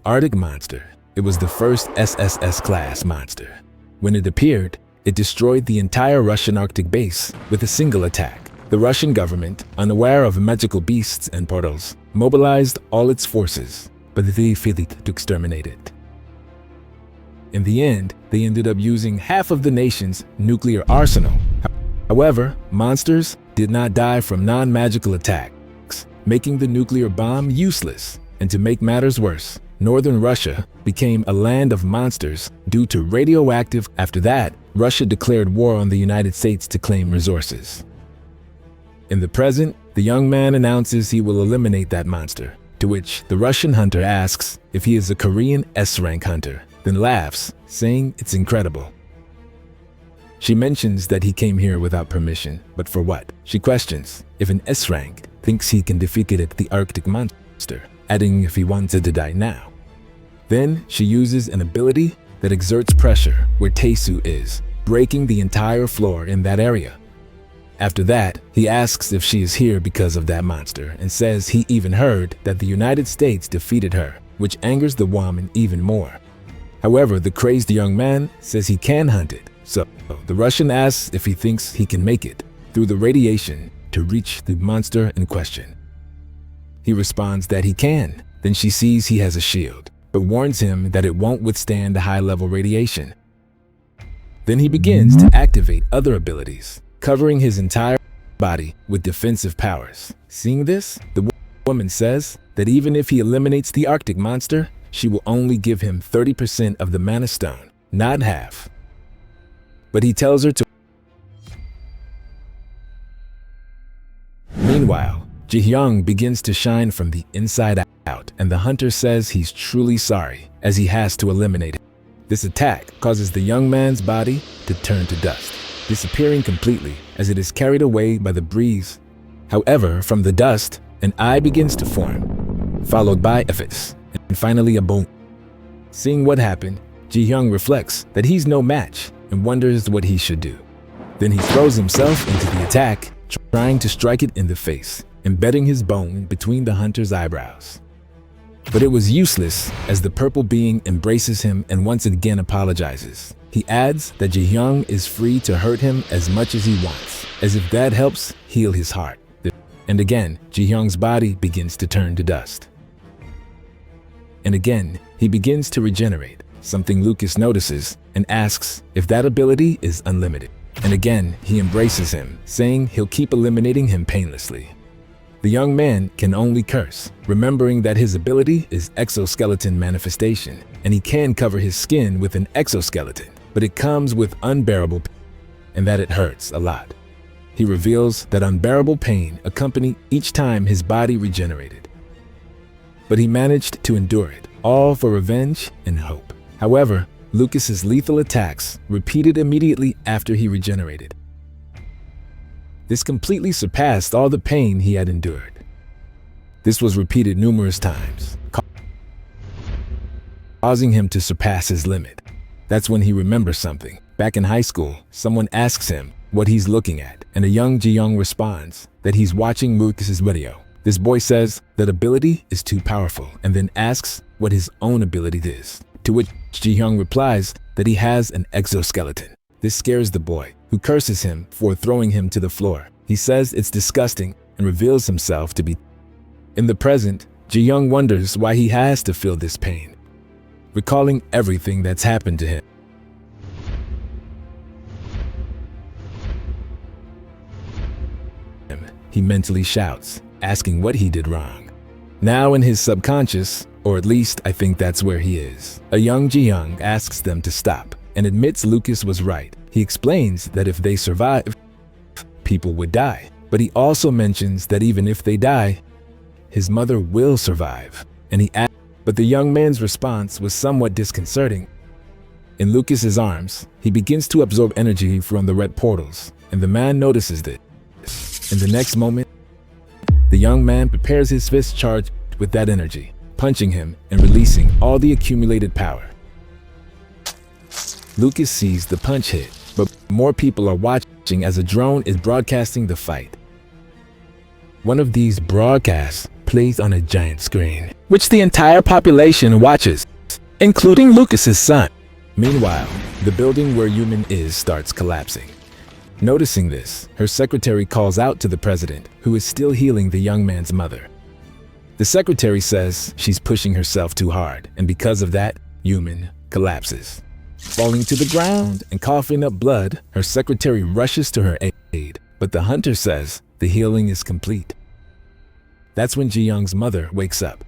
Arctic monster. It was the first SSS class monster. When it appeared, it destroyed the entire Russian Arctic base with a single attack. The Russian government, unaware of magical beasts and portals, mobilized all its forces, but they failed to exterminate it. In the end, they ended up using half of the nation's nuclear arsenal. However, monsters did not die from non-magical attacks, making the nuclear bomb useless. And to make matters worse, northern Russia became a land of monsters due to radioactive. After that, Russia declared war on the United States to claim resources. In the present, the young man announces he will eliminate that monster, to which the Russian hunter asks if he is a Korean S-rank hunter, then laughs, saying it's incredible. She mentions that he came here without permission, but for what? She questions if an S-rank thinks he can defeat the Arctic monster, adding if he wanted to die now. Then she uses an ability that exerts pressure where Taesu is, breaking the entire floor in that area. After that, he asks if she is here because of that monster and says he even heard that the United States defeated her, which angers the woman even more. However, the crazed young man says he can hunt it, so the Russian asks if he thinks he can make it through the radiation to reach the monster in question. He responds that he can. Then she sees he has a shield, but warns him that it won't withstand the high-level radiation. Then he begins to activate other abilities, covering his entire body with defensive powers. Seeing this, the woman says that even if he eliminates the Arctic monster, she will only give him 30% of the mana stone, not half. But he tells her to. Meanwhile, Ji-hyung begins to shine from the inside out, and the hunter says he's truly sorry, as he has to eliminate it. This attack causes the young man's body to turn to dust, disappearing completely as it is carried away by the breeze. However, from the dust, an eye begins to form, followed by a face, and finally a bone. Seeing what happened, Ji-hyung reflects that he's no match and wonders what he should do. Then he throws himself into the attack, trying to strike it in the face, embedding his bone between the hunter's eyebrows. But it was useless as the purple being embraces him and once again apologizes. He adds that Ji-hyung is free to hurt him as much as he wants, as if that helps heal his heart. And again, Ji-hyung's body begins to turn to dust. And again, he begins to regenerate, something Lucas notices and asks if that ability is unlimited. And again, he embraces him, saying he'll keep eliminating him painlessly. The young man can only curse, remembering that his ability is exoskeleton manifestation, and he can cover his skin with an exoskeleton, but it comes with unbearable pain, and that it hurts a lot. He reveals that unbearable pain accompanied each time his body regenerated. But he managed to endure it, all for revenge and hope. However, Lucas's lethal attacks repeated immediately after he regenerated. This completely surpassed all the pain he had endured. This was repeated numerous times, causing him to surpass his limit. That's when he remembers something. Back in high school, someone asks him what he's looking at, and a young Ji-hyung responds that he's watching Lucas's video. This boy says that ability is too powerful and then asks what his own ability is, to which Ji-hyung replies that he has an exoskeleton. This scares the boy, who curses him for throwing him to the floor. He says it's disgusting and reveals himself to be. In the present, Ji-hyung wonders why he has to feel this pain, recalling everything that's happened to him. He mentally shouts, asking what he did wrong. Now in his subconscious, or at least I think that's where he is, a young Ji-hyung asks them to stop and admits Lucas was right. He explains that if they survive, people would die. But he also mentions that even if they die, his mother will survive. And but the young man's response was somewhat disconcerting. In Lucas's arms, he begins to absorb energy from the red portals, and the man notices this. In the next moment, the young man prepares his fist charged with that energy, punching him and releasing all the accumulated power. Lucas sees the punch hit, but more people are watching as a drone is broadcasting the fight. One of these broadcasts plays on a giant screen, which the entire population watches, including Lucas's son. Meanwhile, the building where Yumin is starts collapsing. Noticing this, her secretary calls out to the president, who is still healing the young man's mother. The secretary says she's pushing herself too hard, and because of that, Yumin collapses. Falling to the ground and coughing up blood, her secretary rushes to her aid, but the hunter says the healing is complete. That's when Ji Young's mother wakes up.